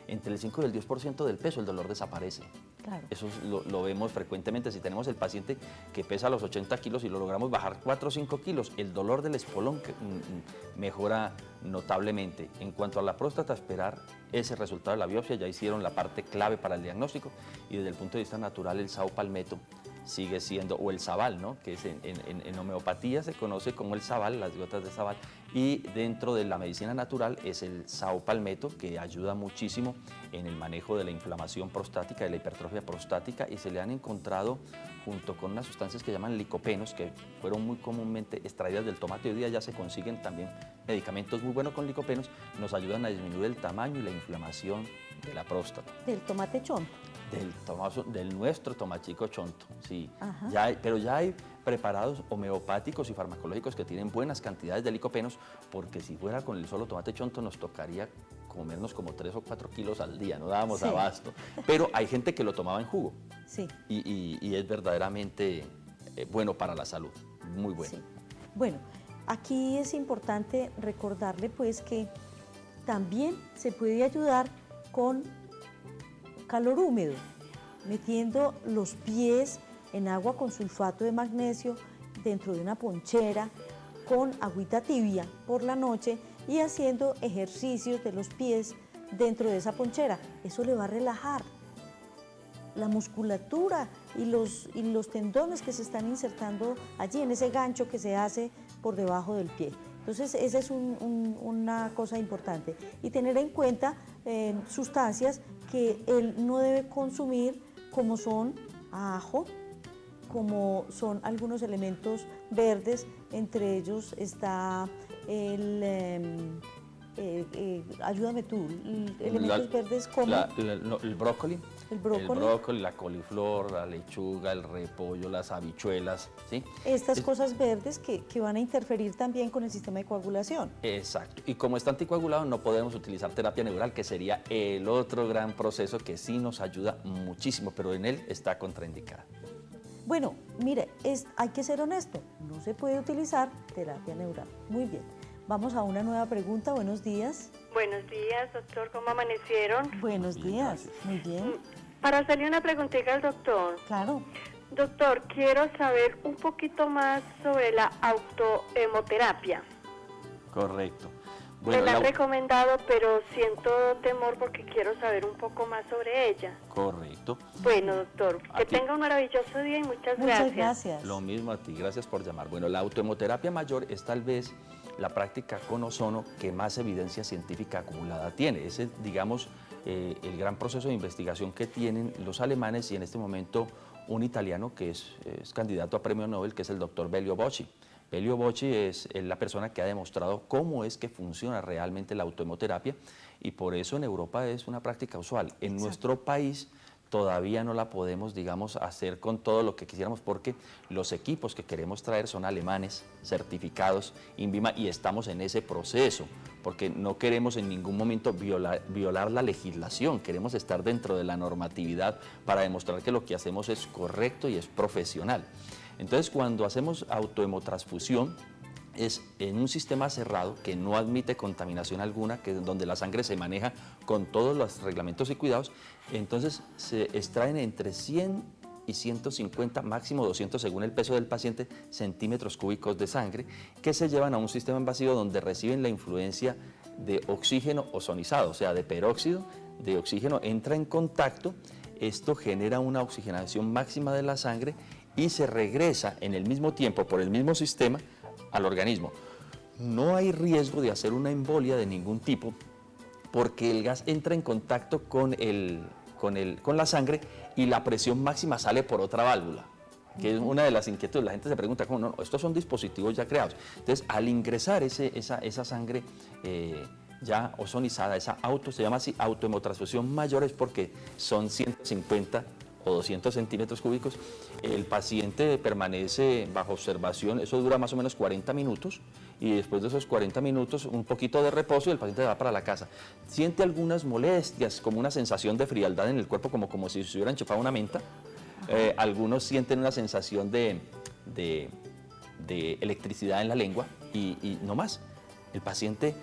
entre el 5 y el 10% del peso, el dolor desaparece. Claro. Eso lo vemos frecuentemente. Si tenemos el paciente que pesa los 80 kilos y lo logramos bajar 4 o 5 kilos, el dolor del espolón mejora notablemente. En cuanto a la próstata, esperar ese resultado de la biopsia. Ya hicieron la parte clave para el diagnóstico y desde el punto de vista natural el saupalmeto sigue siendo, o el Sabal, ¿no? Que es en homeopatía se conoce como el Sabal, las gotas de Sabal, y dentro de la medicina natural es el saupalmeto, que ayuda muchísimo en el manejo de la inflamación prostática, de la hipertrofia prostática, y se le han encontrado junto con unas sustancias que llaman licopenos, que fueron muy comúnmente extraídas del tomate. Hoy día ya se consiguen también medicamentos muy buenos con licopenos, nos ayudan a disminuir el tamaño y la inflamación de la próstata. Del tomate chonto. Del nuestro tomachico chonto, sí. Pero ya hay preparados homeopáticos y farmacológicos que tienen buenas cantidades de licopenos, porque si fuera con el solo tomate chonto nos tocaría comernos como 3 o 4 kilos al día, no dábamos abasto. Pero hay gente que lo tomaba en jugo, sí. y es verdaderamente bueno para la salud, muy bueno. Sí. Bueno, aquí es importante recordarle pues que también se puede ayudar con calor húmedo, metiendo los pies en agua con sulfato de magnesio dentro de una ponchera con agüita tibia por la noche y haciendo ejercicios de los pies dentro de esa ponchera. Eso le va a relajar la musculatura y los tendones que se están insertando allí en ese gancho que se hace por debajo del pie. Entonces, esa es una cosa importante. Y tener en cuenta sustancias que él no debe consumir, como son ajo, como son algunos elementos verdes, entre ellos está ayúdame tú, elementos verdes como... el brócoli. El brócoli. El brócoli, la coliflor, la lechuga, el repollo, las habichuelas, ¿sí? Estas cosas verdes que van a interferir también con el sistema de coagulación. Exacto. Y como está anticoagulado, no podemos utilizar terapia neural, que sería el otro gran proceso que sí nos ayuda muchísimo, pero en él está contraindicada. Bueno, mire, hay que ser honesto, no se puede utilizar terapia neural. Muy bien. Vamos a una nueva pregunta. Buenos días. Buenos días, doctor. ¿Cómo amanecieron? Buenos días. Muy bien. Para hacerle una preguntita al doctor. Claro. Doctor, quiero saber un poquito más sobre la autohemoterapia. Correcto. Bueno, me la han recomendado, pero siento temor porque quiero saber un poco más sobre ella. Correcto. Bueno, doctor, que tenga un maravilloso día y muchas gracias. Muchas gracias. Lo mismo a ti, gracias por llamar. Bueno, la autohemoterapia mayor es tal vez la práctica con ozono que más evidencia científica acumulada tiene. Ese, digamos, el gran proceso de investigación que tienen los alemanes y en este momento un italiano que es candidato a premio Nobel, que es el doctor Belio Bocci. Belio Bocci es la persona que ha demostrado cómo es que funciona realmente la autohemoterapia y por eso en Europa es una práctica usual. En nuestro país todavía no la podemos, digamos, hacer con todo lo que quisiéramos porque los equipos que queremos traer son alemanes, certificados, INVIMA, y estamos en ese proceso porque no queremos en ningún momento violar la legislación, queremos estar dentro de la normatividad para demostrar que lo que hacemos es correcto y es profesional. Entonces, cuando hacemos autohemotransfusión, es en un sistema cerrado que no admite contaminación alguna, que es donde la sangre se maneja con todos los reglamentos y cuidados, entonces se extraen entre 100 y 150, máximo 200 según el peso del paciente, centímetros cúbicos de sangre que se llevan a un sistema invasivo donde reciben la influencia de oxígeno ozonizado, o sea, de peróxido de oxígeno, entra en contacto, esto genera una oxigenación máxima de la sangre y se regresa en el mismo tiempo por el mismo sistema al organismo. No hay riesgo de hacer una embolia de ningún tipo porque el gas entra en contacto con la sangre y la presión máxima sale por otra válvula, que es una de las inquietudes. La gente se pregunta, ¿cómo no? Estos son dispositivos ya creados. Entonces, al ingresar esa sangre ya ozonizada, se llama así autohemotransfusión mayor, es porque son 150 o 200 centímetros cúbicos, el paciente permanece bajo observación, eso dura más o menos 40 minutos, y después de esos 40 minutos un poquito de reposo y el paciente va para la casa. Siente algunas molestias, como una sensación de frialdad en el cuerpo, como si se hubieran chupado una menta. Algunos sienten una sensación de electricidad en la lengua y no más. El paciente,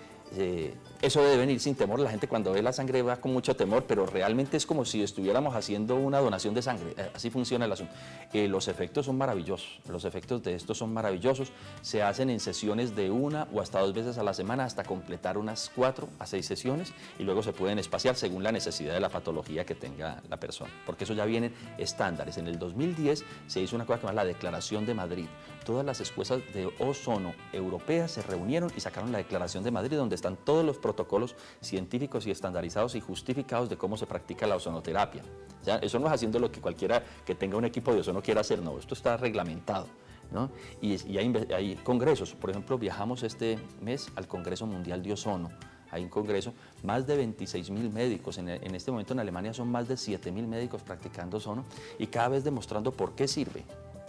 eso debe venir sin temor. La gente cuando ve la sangre va con mucho temor, pero realmente es como si estuviéramos haciendo una donación de sangre. Así funciona el asunto. Los efectos son maravillosos, los efectos de estos son maravillosos. Se hacen en sesiones de 1 o hasta 2 veces a la semana hasta completar unas 4 a 6 sesiones y luego se pueden espaciar según la necesidad de la patología que tenga la persona, porque eso ya vienen estándares. En el 2010 se hizo una cosa que se llama la Declaración de Madrid. Todas las escuelas de ozono europeas se reunieron y sacaron la Declaración de Madrid, donde están todos los protocolos científicos y estandarizados y justificados de cómo se practica la ozonoterapia. O sea, eso no es haciendo lo que cualquiera que tenga un equipo de ozono quiera hacer, no, esto está reglamentado, ¿no? Y hay congresos, por ejemplo, viajamos este mes al Congreso Mundial de Ozono. Hay un congreso, más de 26.000 médicos, en este momento en Alemania son más de 7.000 médicos practicando ozono y cada vez demostrando por qué sirve,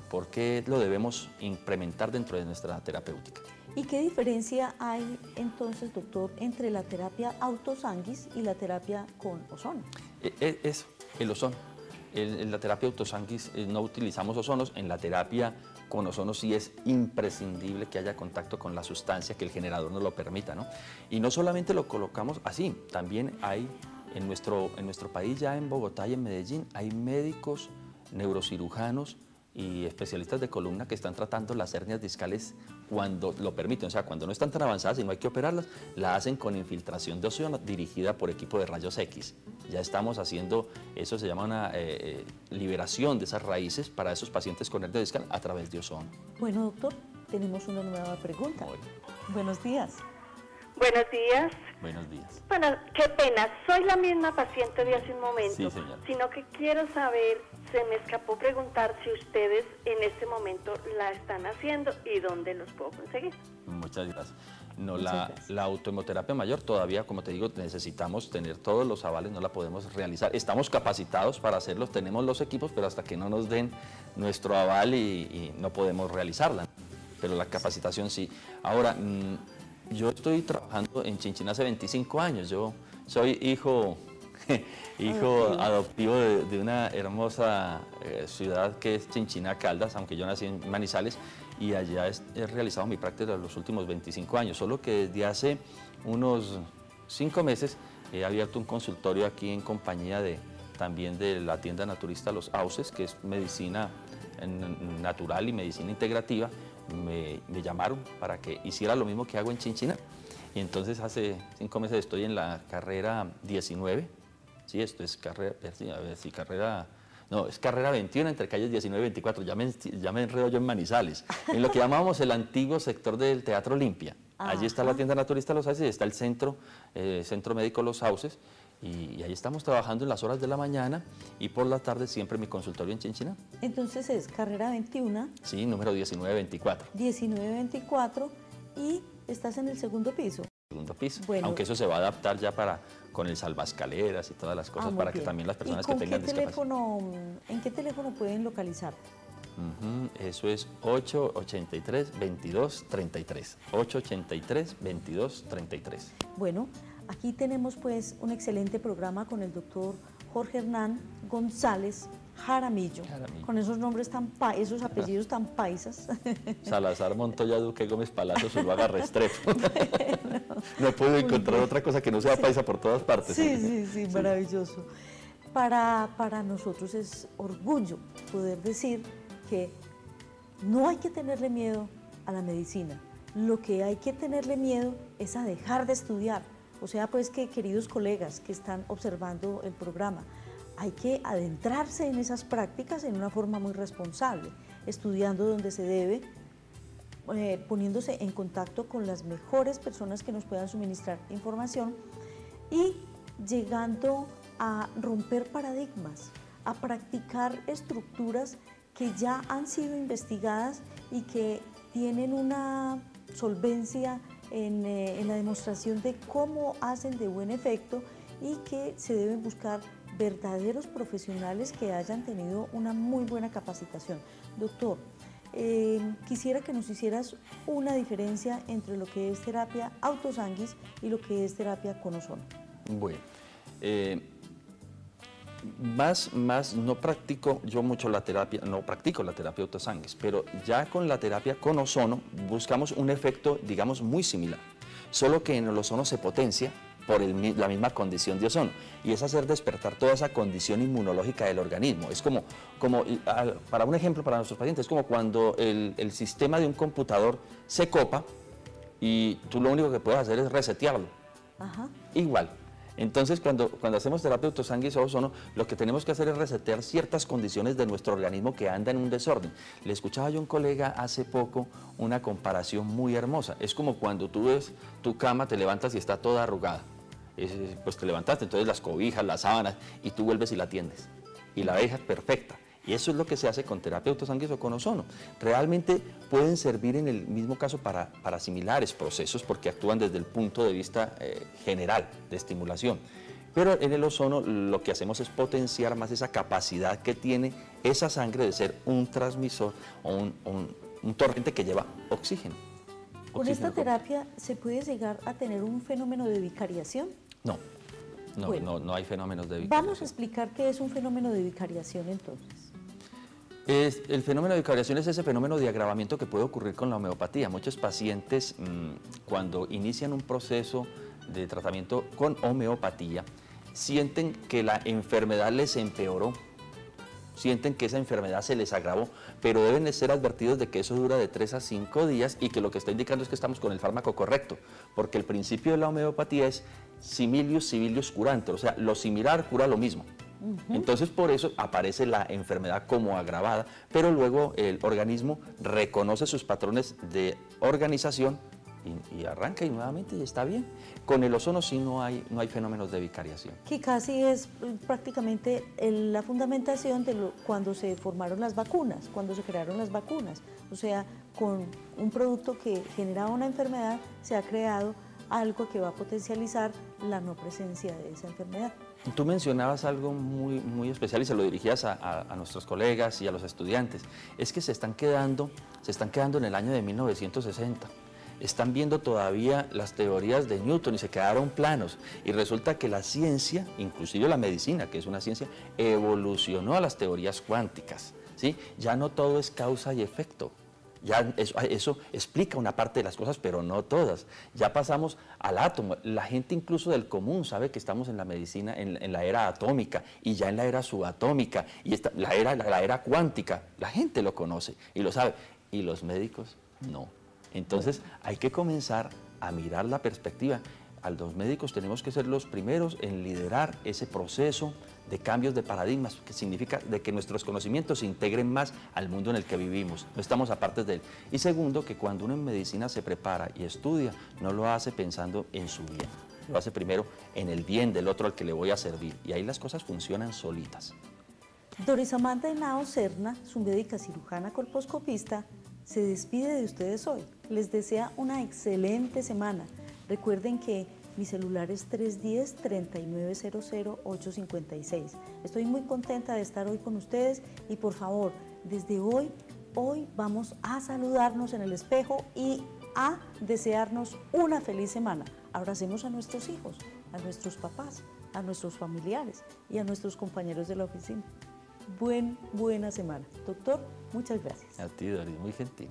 por qué lo debemos implementar dentro de nuestra terapéutica. ¿Y qué diferencia hay entonces, doctor, entre la terapia autosanguis y la terapia con ozono? Eso, el ozono. En la terapia autosanguis no utilizamos ozonos, en la terapia con ozono sí es imprescindible que haya contacto con la sustancia, que el generador nos lo permita, ¿no? Y no solamente lo colocamos así, también hay en nuestro país, ya en Bogotá y en Medellín, hay médicos, neurocirujanos y especialistas de columna que están tratando las hernias discales cuando lo permiten, o sea, cuando no están tan avanzadas y no hay que operarlas, la hacen con infiltración de ozono dirigida por equipo de rayos X. Ya estamos haciendo, eso se llama una liberación de esas raíces para esos pacientes con hernia discal a través de ozono. Bueno, doctor, tenemos una nueva pregunta. Hola. Buenos días. Buenos días. Buenos días. Bueno, qué pena, soy la misma paciente de hace un momento, Sí, señora. sino que quiero saber, se me escapó preguntar si ustedes en este momento la están haciendo y dónde los puedo conseguir. Muchas gracias. No, Muchas gracias. la autohemoterapia mayor todavía, como te digo, necesitamos tener todos los avales, no la podemos realizar. Estamos capacitados para hacerlos, tenemos los equipos, pero hasta que no nos den nuestro aval y no podemos realizarla. Pero la capacitación sí. Ahora, yo estoy trabajando en Chinchiná hace 25 años. Yo soy hijo adoptivo de una hermosa ciudad que es Chinchiná, Caldas, aunque yo nací en Manizales, y allá he realizado mi práctica los últimos 25 años, solo que desde hace unos 5 meses he abierto un consultorio aquí en compañía también de la tienda naturista Los Auces, que es medicina natural y medicina integrativa. Me llamaron para que hiciera lo mismo que hago en Chinchiná. Y entonces hace 5 meses estoy en la carrera 19. Sí, esto es carrera, a ver si carrera... No, es carrera 21 entre calles 19 y 24. Ya me enredo yo en Manizales. En lo que llamábamos el antiguo sector del Teatro Olimpia. Allí está la tienda naturista Los Sauces y está el centro médico Los Sauces. Y ahí estamos trabajando en las horas de la mañana y por la tarde siempre mi consultorio en Chinchiná. Entonces es carrera 21. Sí, número 1924. 1924 y estás en el segundo piso. Segundo piso, Bueno. aunque eso se va a adaptar ya con el salvaescaleras y todas las cosas muy para bien. que también las personas ¿Y que con tengan qué discapacidad. ¿En qué teléfono pueden localizar? Eso es 883-2233. 883-2233. Bueno, aquí tenemos pues un excelente programa con el doctor Jorge Hernán González Jaramillo. Con esos nombres esos apellidos tan paisas. Salazar Montoya Duque Gómez Palacio Zuluaga Restrepo. No puedo encontrar otra cosa que no sea paisa por todas partes. Sí, maravilloso. Para nosotros es orgullo poder decir que no hay que tenerle miedo a la medicina. Lo que hay que tenerle miedo es a dejar de estudiar. O sea, pues que queridos colegas que están observando el programa, hay que adentrarse en esas prácticas en una forma muy responsable, estudiando donde se debe, poniéndose en contacto con las mejores personas que nos puedan suministrar información y llegando a romper paradigmas, a practicar estructuras que ya han sido investigadas y que tienen una solvencia en la demostración de cómo hacen de buen efecto y que se deben buscar verdaderos profesionales que hayan tenido una muy buena capacitación. Doctor, quisiera que nos hicieras una diferencia entre lo que es terapia autosanguis y lo que es terapia con ozono. Bueno, no practico yo mucho la terapia, no practico la terapia autosanguis, pero ya con la terapia con ozono buscamos un efecto, digamos, muy similar, solo que en el ozono se potencia por la misma condición de ozono, y es hacer despertar toda esa condición inmunológica del organismo. Es como para un ejemplo para nuestros pacientes, es como cuando el sistema de un computador se copa y tú lo único que puedes hacer es resetearlo. Ajá. Igual. Entonces, cuando hacemos terapia autosanguis o ozono, lo que tenemos que hacer es resetear ciertas condiciones de nuestro organismo que andan en un desorden. Le escuchaba yo a un colega hace poco una comparación muy hermosa. Es como cuando tú ves tu cama, te levantas y está toda arrugada. Pues te levantaste, entonces las cobijas, las sábanas, y tú vuelves y la tiendes. Y la dejas perfecta. Y eso es lo que se hace con terapia autosanguis o con ozono. Realmente pueden servir en el mismo caso para similares procesos porque actúan desde el punto de vista general de estimulación. Pero en el ozono lo que hacemos es potenciar más esa capacidad que tiene esa sangre de ser un transmisor o un torrente que lleva oxígeno. ¿Con esta terapia se puede llegar a tener un fenómeno de vicariación? No. Bueno, No hay fenómenos de vicariación. Vamos a explicar qué es un fenómeno de vicariación entonces. El fenómeno de vicariación es ese fenómeno de agravamiento que puede ocurrir con la homeopatía. Muchos pacientes, cuando inician un proceso de tratamiento con homeopatía, sienten que la enfermedad les empeoró, sienten que esa enfermedad se les agravó, pero deben de ser advertidos de que eso dura de 3 a 5 días y que lo que está indicando es que estamos con el fármaco correcto, porque el principio de la homeopatía es similius civilius curantur, o sea, lo similar cura lo mismo. Entonces por eso aparece la enfermedad como agravada, pero luego el organismo reconoce sus patrones de organización y arranca y nuevamente está bien. Con el ozono sí no hay fenómenos de vicariación. Que casi es prácticamente la fundamentación de cuando se formaron las vacunas, cuando se crearon las vacunas. O sea, con un producto que generaba una enfermedad, se ha creado algo que va a potencializar la no presencia de esa enfermedad. Tú mencionabas algo muy especial y se lo dirigías a nuestros colegas y a los estudiantes. Es que se están quedando en el año de 1960. Están viendo todavía las teorías de Newton y se quedaron planos. Y resulta que la ciencia, inclusive la medicina, que es una ciencia, evolucionó a las teorías cuánticas, ¿sí? Ya no todo es causa y efecto. Ya eso explica una parte de las cosas, pero no todas. Ya pasamos al átomo. La gente incluso del común sabe que estamos en la medicina, en la era atómica y ya en la era subatómica y la era cuántica. La gente lo conoce y lo sabe. Y los médicos no. Entonces hay que comenzar a mirar la perspectiva. A los médicos tenemos que ser los primeros en liderar ese proceso de cambios de paradigmas, que significa de que nuestros conocimientos se integren más al mundo en el que vivimos, no estamos aparte de él. Y segundo, que cuando uno en medicina se prepara y estudia, no lo hace pensando en su bien, lo hace primero en el bien del otro al que le voy a servir, y ahí las cosas funcionan solitas. Doris Amanda Henao Serna, su médica cirujana colposcopista, se despide de ustedes hoy. Les desea una excelente semana. Recuerden que mi celular es 310-3900-856. Estoy muy contenta de estar hoy con ustedes y por favor, desde hoy vamos a saludarnos en el espejo y a desearnos una feliz semana. Abracemos a nuestros hijos, a nuestros papás, a nuestros familiares y a nuestros compañeros de la oficina. Buena semana. Doctor, muchas gracias. A ti, Doris, muy gentil.